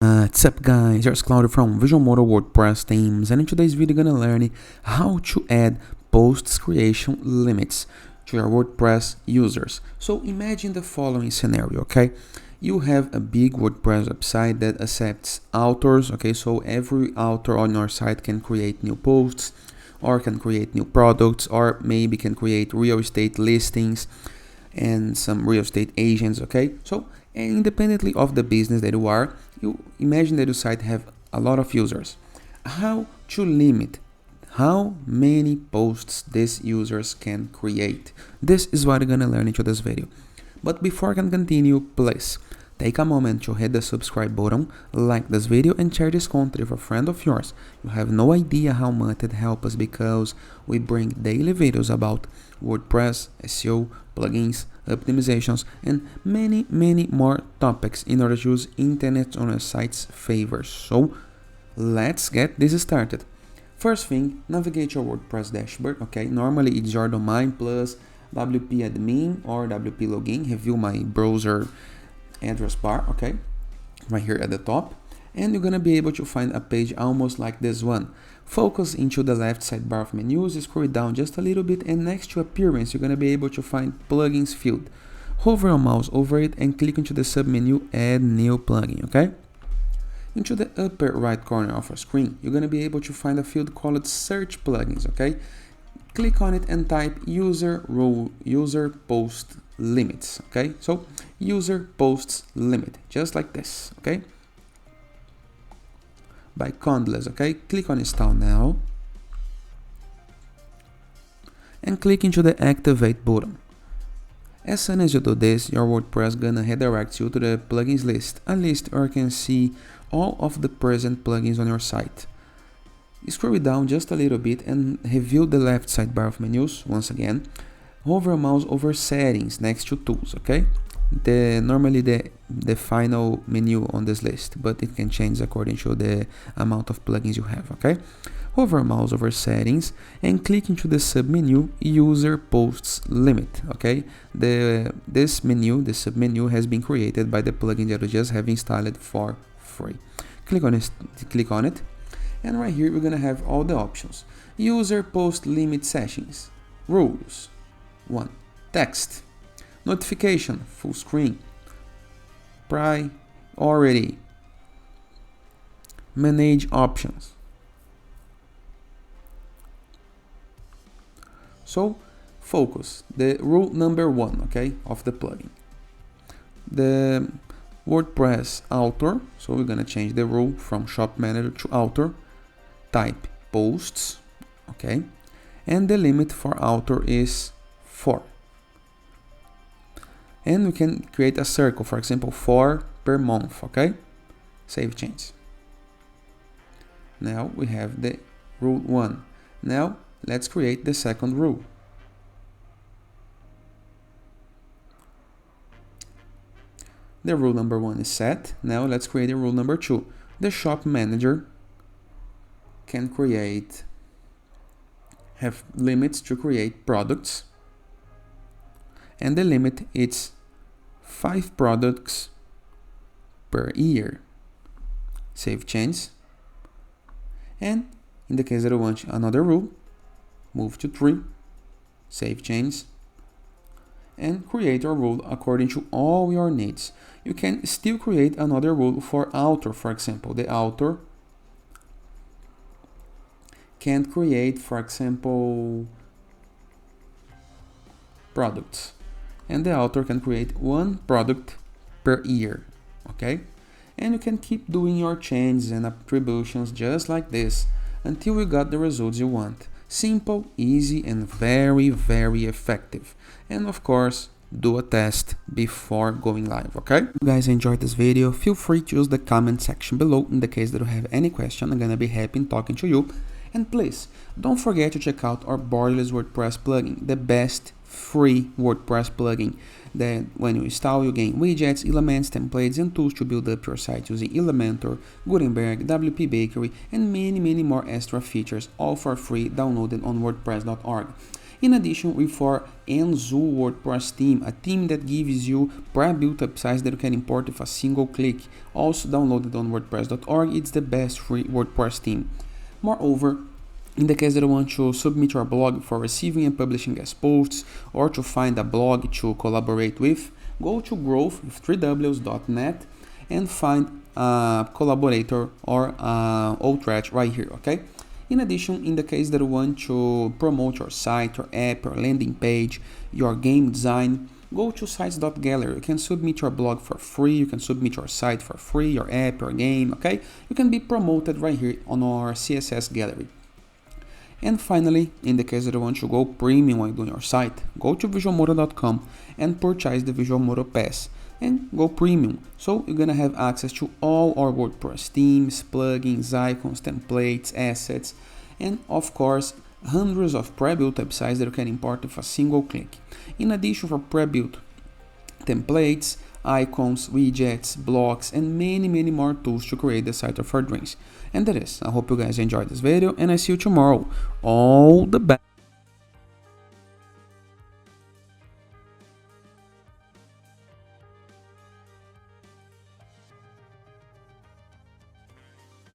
What's up guys, here's Claudio from Visual Modo WordPress themes, and in today's video we're gonna learn how to add posts creation limits to your WordPress users. So imagine the following scenario, okay? You have a big WordPress website that accepts authors, okay? So every author on your site can create new posts or can create new products or maybe can create real estate listings and some real estate agents, okay? So independently of the business that you are, you imagine that your site have a lot of users. How to limit how many posts these users can create? This is what we're gonna learn into this video. But before I can continue, please take a moment to hit the subscribe button, like this video and share this content with a friend of yours. You have no idea how much it helps us because we bring daily videos about WordPress, SEO, plugins, optimizations, and many more topics in order to use internet on your site's favor. So let's get this started. First thing, navigate your WordPress dashboard, okay? Normally it's your domain plus WP admin or WP login. Review my browser address bar, okay, right here at the top, and you're gonna be able to find a page almost like this one. Focus into the left sidebar of menus, scroll down just a little bit, and next to appearance you're gonna be able to find plugins field. Hover your mouse over it and click into the submenu add new plugin, okay? Into the upper right corner of your screen you're gonna be able to find a field called search plugins, okay? Click on it and type user post limits, okay? So user posts limit, just like this, okay? By Condless, okay? Click on install now and click into the activate button. As soon as you do this, your WordPress gonna redirect you to the plugins list, a list where you can see all of the present plugins on your site. Scroll down just a little bit and review the left sidebar of menus once again. Hover your mouse over settings next to tools, okay? Normally the final menu on this list, but it can change according to the amount of plugins you have, okay? Hover your mouse over settings and click into the submenu user posts limit, okay? This submenu has been created by the plugin that you just have installed for free. Click on it. And right here we're gonna have all the options. User post limit settings, rules, 1, text, notification, full screen, priority, manage options. So focus, the rule number 1, okay, of the plugin. The WordPress author, so we're gonna change the rule from shop manager to author. Type posts, okay, and the limit for author is 4, and we can create a circle, for example 4 per month, okay? Save change. Now we have the rule 1. Now let's create the second rule. The rule number 1 is set. Now let's create a rule number 2. The shop manager can have limits to create products, and the limit is 5 products per year. Save change. And in the case that you want another rule, move to 3, save change, and create your rule according to all your needs. You can still create another rule for author. For example, the author can create, for example, products, and the author can create 1 product per year, okay? And you can keep doing your changes and attributions just like this until you got the results you want. Simple, easy, and very effective. And of course, do a test before going live, okay? If you guys enjoyed this video, feel free to use the comment section below in the case that you have any question. I'm gonna be happy in talking to you. And please, don't forget to check out our borderless WordPress plugin, the best free WordPress plugin that when you install you gain widgets, elements, templates, and tools to build up your site using Elementor, Gutenberg, WP Bakery, and many more extra features, all for free, downloaded on WordPress.org. In addition, with our Enzo WordPress theme, a theme that gives you pre-built websites that you can import with a single click, also downloaded on WordPress.org, it's the best free WordPress theme. Moreover, in the case that you want to submit your blog for receiving and publishing guest posts, or to find a blog to collaborate with, go to growth with 3ws.net and find a collaborator or outreach right here, okay? In addition, in the case that you want to promote your site, your app, your landing page, your game design, go to sites.gallery. You can submit your blog for free, you can submit your site for free, your app, your game, okay? You can be promoted right here on our CSS gallery. And finally, in the case that you want to go premium when doing your site, go to visualmodo.com and purchase the Visual Modo Pass and go premium. So you're gonna have access to all our WordPress themes, plugins, icons, templates, assets, and of course, hundreds of pre-built websites that you can import with a single click. In addition, for pre-built templates, icons, widgets, blocks, and many more tools to create the site of our dreams. And that is, I hope you guys enjoyed this video, and I see you tomorrow. All the best.